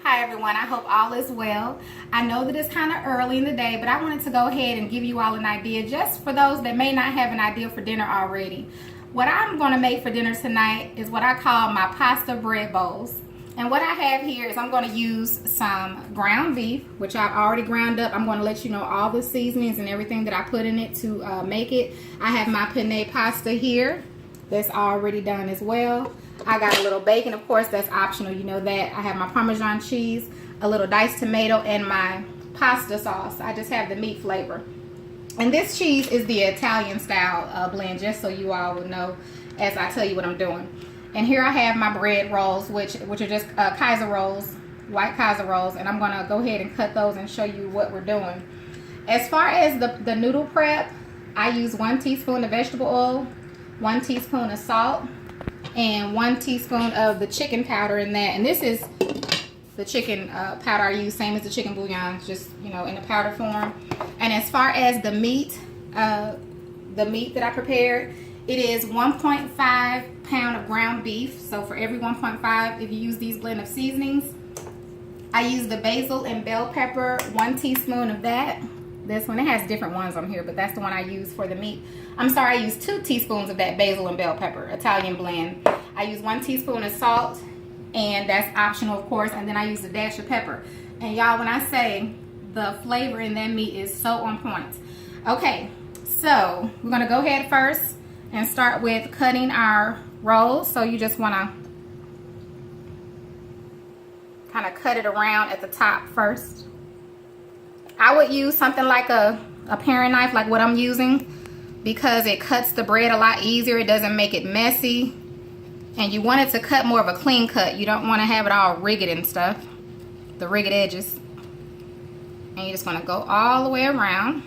Hi everyone, I hope all is well. I know that it's kind of early in the day, but I wanted to go ahead and give you all an idea just for those that may not have an idea for dinner already. What I'm going to make for dinner tonight is what I call my pasta bread bowls. And what I have here is I'm going to use some ground beef, which I've already ground up. I'm going to let you know all the seasonings and everything that I put in it to make it. I have my penne pasta here that's already done as well. I got a little bacon, of course, that's optional, you know that. I have my Parmesan cheese, a little diced tomato, and my pasta sauce. I just have the meat flavor. And this cheese is the Italian style blend, just so you all will know as I tell you what I'm doing. And here I have my bread rolls, which are just Kaiser rolls, white Kaiser rolls, and I'm gonna go ahead and cut those and show you what we're doing. As far as the noodle prep, I use 1 teaspoon of vegetable oil, 1 teaspoon of salt, and 1 teaspoon of the chicken powder in that. And this is the chicken powder I use, same as the chicken bouillon, just, you know, in a powder form. And as far as the meat that I prepared, it is 1.5 pound of ground beef. So for every 1.5, if you use these blend of seasonings, I use the basil and bell pepper, 1 teaspoon of that. This one, it has different ones on here, but that's the one I use for the meat. I'm sorry, I use 2 teaspoons of that basil and bell pepper, Italian blend. I use 1 teaspoon of salt, and that's optional, of course, and then I use a dash of pepper. And y'all, when I say the flavor in that meat is so on point. Okay, so we're gonna go ahead first and start with cutting our rolls. So you just wanna kind of cut it around at the top first. I would use something like a paring knife, like what I'm using, because it cuts the bread a lot easier. It doesn't make it messy. And you want it to cut more of a clean cut. You don't want to have it all rigged and stuff, the rigged edges. And you just want to go all the way around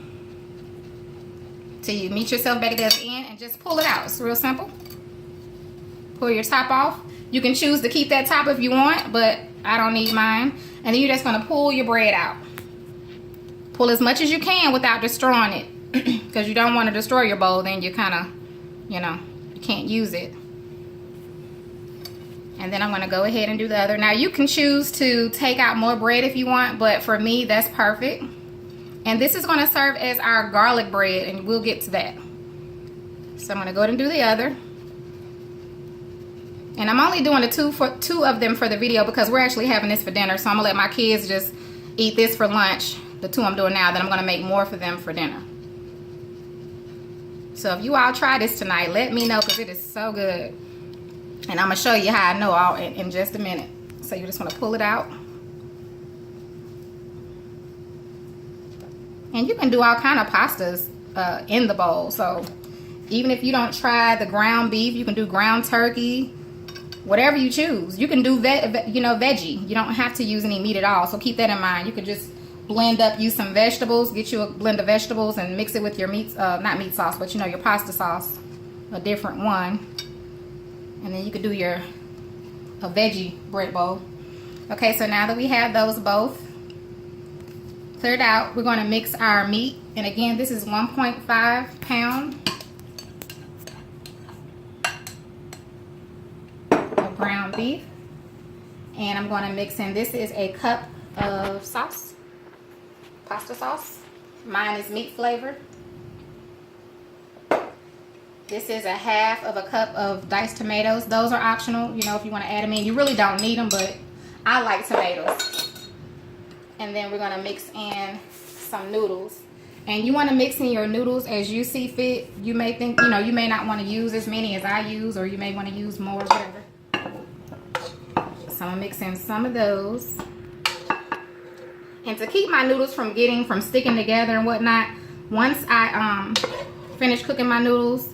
till you meet yourself back at the end and just pull it out. It's real simple. Pull your top off. You can choose to keep that top if you want, but I don't need mine. And then you're just going to pull your bread out. Pull as much as you can without destroying it, because you don't want to destroy your bowl. Then you kind of, you know, you can't use it. And then I'm going to go ahead and do the other. Now you can choose to take out more bread if you want, but for me that's perfect. And this is going to serve as our garlic bread, and we'll get to that. So I'm going to go ahead and do the other. And I'm only doing the two of them for the video because we're actually having this for dinner. So I'm going to let my kids just eat this for lunch. The 2 I'm doing now, then I'm going to make more for them for dinner. So if you all try this tonight, let me know, because it is so good. And I'm going to show you how I know all in just a minute. So you just want to pull it out. And you can do all kind of pastas in the bowl. So even if you don't try the ground beef, you can do ground turkey, whatever you choose. You can do veggie. You don't have to use any meat at all. So keep that in mind. You could just blend up, use some vegetables, get you a blend of vegetables and mix it with your meat, not meat sauce, but you know, your pasta sauce, a different one. And then you could do a veggie bread bowl. Okay, so now that we have those both cleared out, we're going to mix our meat. And again, this is 1.5 pound of ground beef. And I'm going to mix in, this is a cup of sauce. Pasta sauce. Mine is meat flavored. This is 1/2 cup of diced tomatoes. Those are optional, you know, if you want to add them in. You really don't need them, but I like tomatoes. And then we're going to mix in some noodles. And you want to mix in your noodles as you see fit. You may think, you know, you may not want to use as many as I use, or you may want to use more, whatever. So I'm going to mix in some of those. And to keep my noodles from sticking together and whatnot, once I finish cooking my noodles,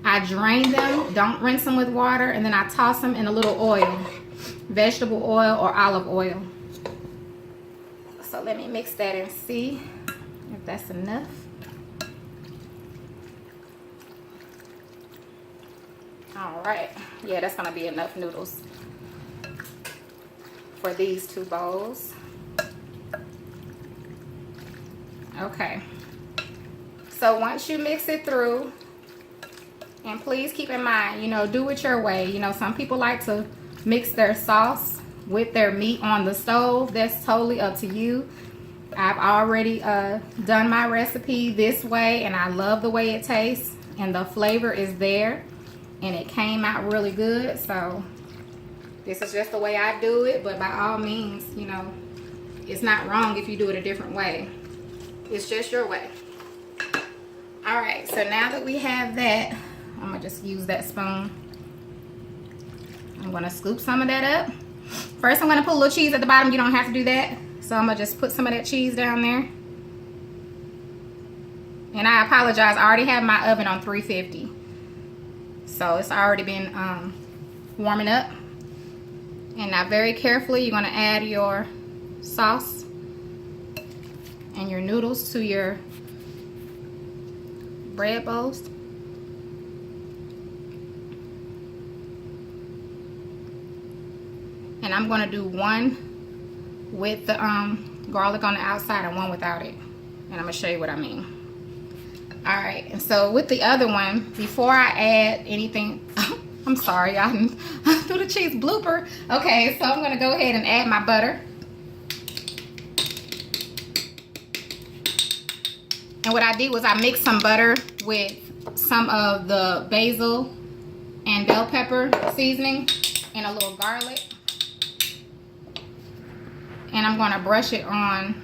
I drain them, don't rinse them with water, and then I toss them in a little oil, vegetable oil or olive oil. So let me mix that and see if that's enough. All right, yeah, that's gonna be enough noodles for these 2 bowls. Okay, so once you mix it through, and please keep in mind, you know, do it your way. You know, some people like to mix their sauce with their meat on the stove. That's totally up to you. I've already done my recipe this way, and I love the way it tastes, and the flavor is there, and it came out really good. So this is just the way I do it, but by all means, you know, it's not wrong if you do it a different way. It's just your way. All right, so now that we have that, I'm gonna just use that spoon. I'm gonna scoop some of that up. First, I'm gonna put a little cheese at the bottom. You don't have to do that. So I'm gonna just put some of that cheese down there. And I apologize, I already have my oven on 350. So it's already been warming up. And now very carefully, you're gonna add your sauce and your noodles to your bread bowls. And I'm gonna do one with the garlic on the outside and one without it. And I'm gonna show you what I mean. All right, and so with the other one, before I add anything, I'm sorry, I threw the cheese blooper. Okay, so I'm gonna go ahead and add my butter. And what I did was I mixed some butter with some of the basil and bell pepper seasoning and a little garlic. And I'm gonna brush it on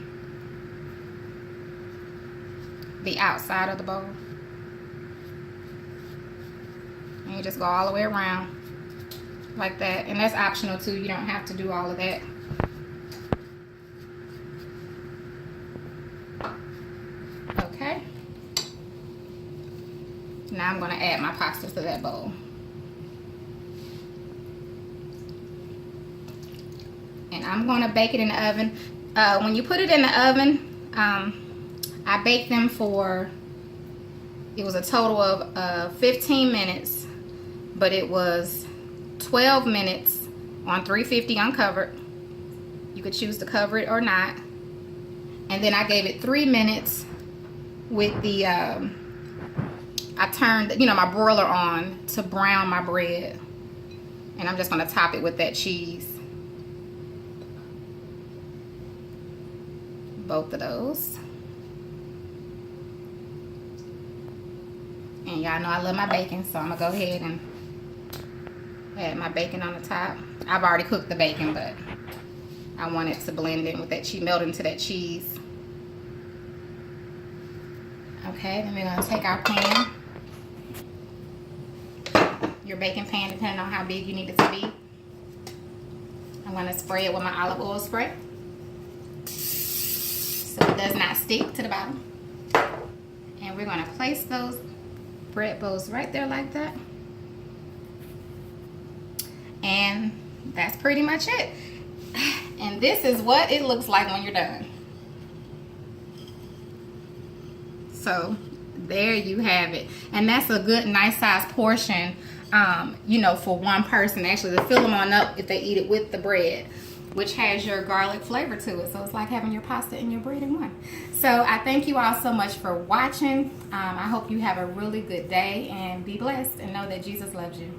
the outside of the bowl. And you just go all the way around like that. And that's optional too, you don't have to do all of that. Okay. Now I'm gonna add my pasta to that bowl. And I'm going to bake it in the oven. When you put it in the oven, I baked them for, it was a total of 15 minutes, but it was 12 minutes on 350 uncovered. You could choose to cover it or not. And then I gave it 3 minutes with the, I turned, you know, my broiler on to brown my bread. And I'm just going to top it with that cheese. Both of those. And y'all know I love my bacon, so I'm gonna go ahead and add my bacon on the top. I've already cooked the bacon, but I want it to blend in with that cheese, melt into that cheese. Okay, then we're gonna take our pan. Your baking pan, depending on how big you need it to be. I'm gonna spray it with my olive oil spray, so it does not stick to the bottom. And we're going to place those bread bowls right there like that. And that's pretty much it. And this is what it looks like when you're done. So there you have it. And that's a good nice size portion, you know, for one person. Actually, to fill them on up if they eat it with the bread, which has your garlic flavor to it. So it's like having your pasta and your bread in one. So I thank you all so much for watching. I hope you have a really good day and be blessed and know that Jesus loves you.